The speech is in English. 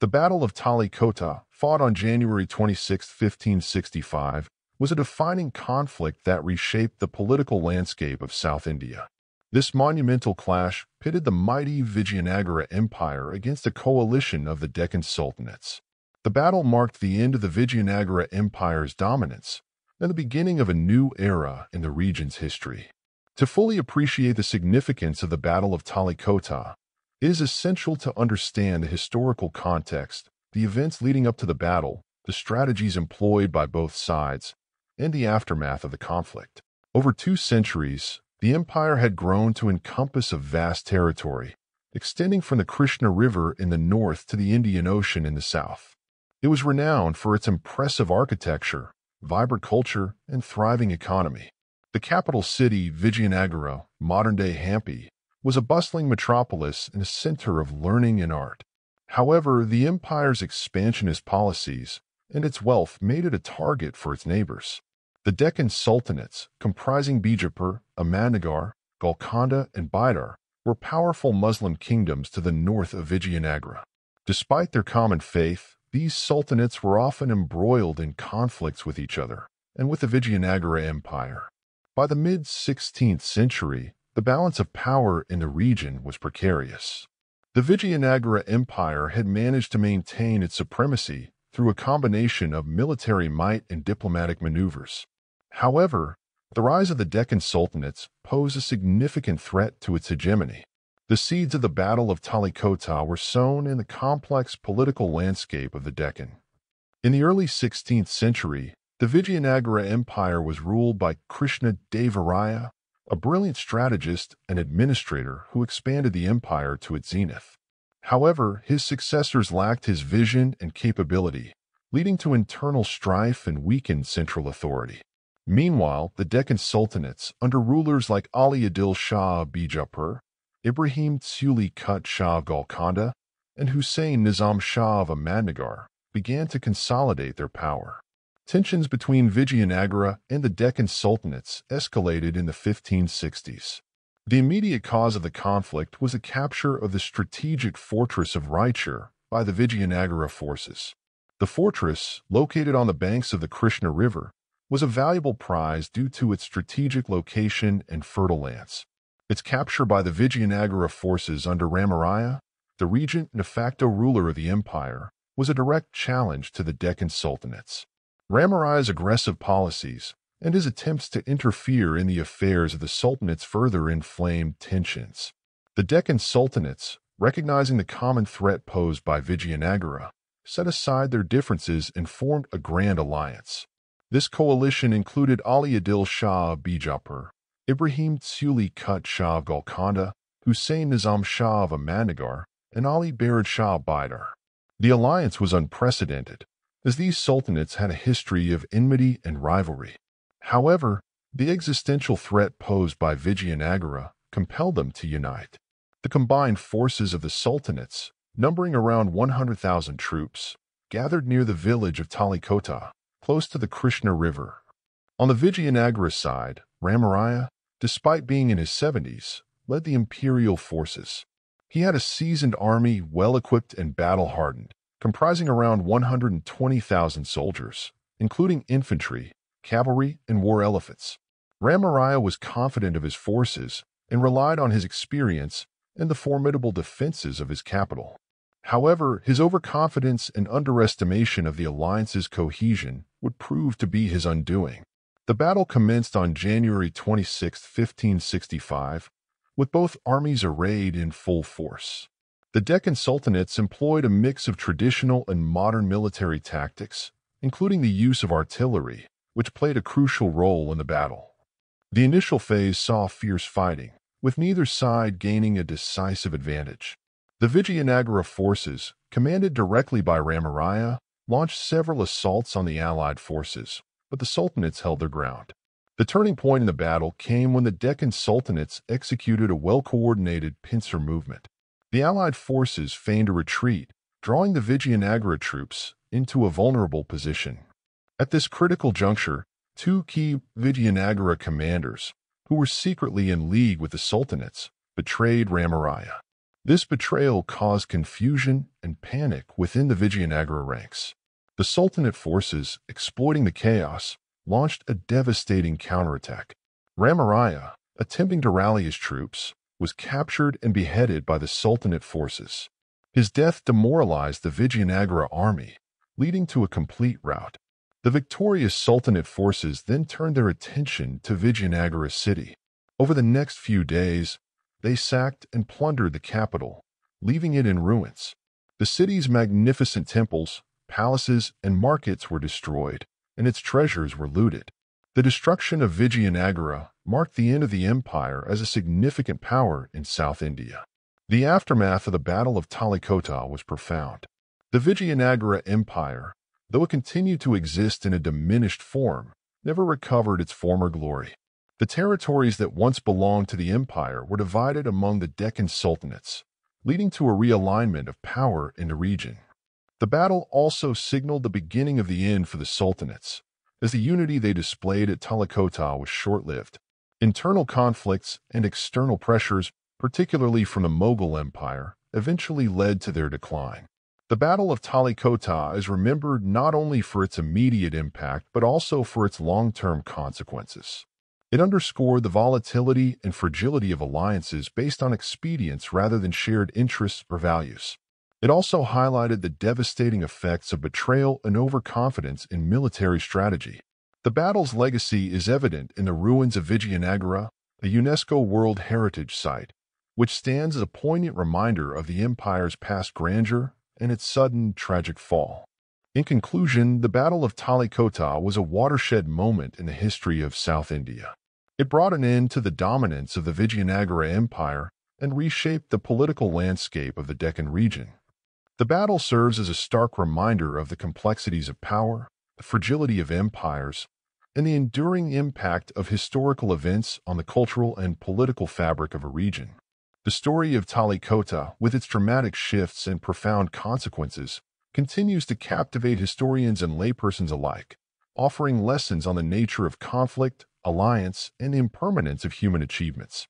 The Battle of Talikota, fought on January 26, 1565, was a defining conflict that reshaped the political landscape of South India. This monumental clash pitted the mighty Vijayanagara Empire against a coalition of the Deccan Sultanates. The battle marked the end of the Vijayanagara Empire's dominance and the beginning of a new era in the region's history. To fully appreciate the significance of the Battle of Talikota, it is essential to understand the historical context, the events leading up to the battle, the strategies employed by both sides, and the aftermath of the conflict. Over 2 centuries, the empire had grown to encompass a vast territory, extending from the Krishna River in the north to the Indian Ocean in the south. It was renowned for its impressive architecture, vibrant culture, and thriving economy. The capital city, Vijayanagara, modern-day Hampi, was a bustling metropolis and a center of learning and art. However, the empire's expansionist policies and its wealth made it a target for its neighbors. The Deccan Sultanates, comprising Bijapur, Ahmednagar, Golconda, and Bidar, were powerful Muslim kingdoms to the north of Vijayanagara. Despite their common faith, these sultanates were often embroiled in conflicts with each other and with the Vijayanagara Empire. By the mid-16th century, the balance of power in the region was precarious. The Vijayanagara Empire had managed to maintain its supremacy through a combination of military might and diplomatic maneuvers. However, the rise of the Deccan Sultanates posed a significant threat to its hegemony. The seeds of the Battle of Talikota were sown in the complex political landscape of the Deccan. In the early 16th century, the Vijayanagara Empire was ruled by Krishna Devaraya, a brilliant strategist and administrator who expanded the empire to its zenith. However, his successors lacked his vision and capability, leading to internal strife and weakened central authority. Meanwhile, the Deccan Sultanates, under rulers like Ali Adil Shah of Bijapur, Ibrahim Tsuli Kut Shah of Golconda, and Hussein Nizam Shah of Ahmednagar, began to consolidate their power. Tensions between Vijayanagara and the Deccan Sultanates escalated in the 1560s. The immediate cause of the conflict was the capture of the strategic fortress of Raichur by the Vijayanagara forces. The fortress, located on the banks of the Krishna River, was a valuable prize due to its strategic location and fertile lands. Its capture by the Vijayanagara forces under Ramaraya, the regent and de facto ruler of the empire, was a direct challenge to the Deccan Sultanates. Ramaraya's aggressive policies and his attempts to interfere in the affairs of the sultanates further inflamed tensions. The Deccan Sultanates, recognizing the common threat posed by Vijayanagara, set aside their differences and formed a grand alliance. This coalition included Ali Adil Shah of Bijapur, Ibrahim Tsuli Kut Shah of Golconda, Hussein Nizam Shah of Ahmednagar, and Ali Barad Shah of Bidar. The alliance was unprecedented, as these sultanates had a history of enmity and rivalry. However, the existential threat posed by Vijayanagara compelled them to unite. The combined forces of the sultanates, numbering around 100,000 troops, gathered near the village of Talikota, close to the Krishna River. On the Vijayanagara side, Ramaraya, despite being in his 70s, led the imperial forces. He had a seasoned army well-equipped and battle-hardened, comprising around 120,000 soldiers, including infantry, cavalry, and war elephants. Ramaraya was confident of his forces and relied on his experience and the formidable defenses of his capital. However, his overconfidence and underestimation of the alliance's cohesion would prove to be his undoing. The battle commenced on January 26, 1565, with both armies arrayed in full force. The Deccan Sultanates employed a mix of traditional and modern military tactics, including the use of artillery, which played a crucial role in the battle. The initial phase saw fierce fighting, with neither side gaining a decisive advantage. The Vijayanagara forces, commanded directly by Ramaraya, launched several assaults on the allied forces, but the Sultanates held their ground. The turning point in the battle came when the Deccan Sultanates executed a well-coordinated pincer movement. The allied forces feigned a retreat, drawing the Vijayanagara troops into a vulnerable position. At this critical juncture, 2 key Vijayanagara commanders, who were secretly in league with the Sultanates, betrayed Ramaraya. This betrayal caused confusion and panic within the Vijayanagara ranks. The Sultanate forces, exploiting the chaos, launched a devastating counterattack. Ramaraya, attempting to rally his troops, was captured and beheaded by the Sultanate forces. His death demoralized the Vijayanagara army, leading to a complete rout. The victorious Sultanate forces then turned their attention to Vijayanagara city. Over the next few days, they sacked and plundered the capital, leaving it in ruins. The city's magnificent temples, palaces, and markets were destroyed, and its treasures were looted. The destruction of Vijayanagara marked the end of the empire as a significant power in South India. The aftermath of the Battle of Talikota was profound. The Vijayanagara Empire, though it continued to exist in a diminished form, never recovered its former glory. The territories that once belonged to the empire were divided among the Deccan sultanates, leading to a realignment of power in the region. The battle also signaled the beginning of the end for the sultanates, as the unity they displayed at Talikota was short-lived. Internal conflicts and external pressures, particularly from the Mughal Empire, eventually led to their decline. The Battle of Talikota is remembered not only for its immediate impact but also for its long-term consequences. It underscored the volatility and fragility of alliances based on expedience rather than shared interests or values. It also highlighted the devastating effects of betrayal and overconfidence in military strategy. The battle's legacy is evident in the ruins of Vijayanagara, a UNESCO World Heritage Site, which stands as a poignant reminder of the empire's past grandeur and its sudden, tragic fall. In conclusion, the Battle of Talikota was a watershed moment in the history of South India. It brought an end to the dominance of the Vijayanagara Empire and reshaped the political landscape of the Deccan region. The battle serves as a stark reminder of the complexities of power, the fragility of empires, and the enduring impact of historical events on the cultural and political fabric of a region. The story of Talikota, with its dramatic shifts and profound consequences, continues to captivate historians and laypersons alike, offering lessons on the nature of conflict, alliance, and impermanence of human achievements.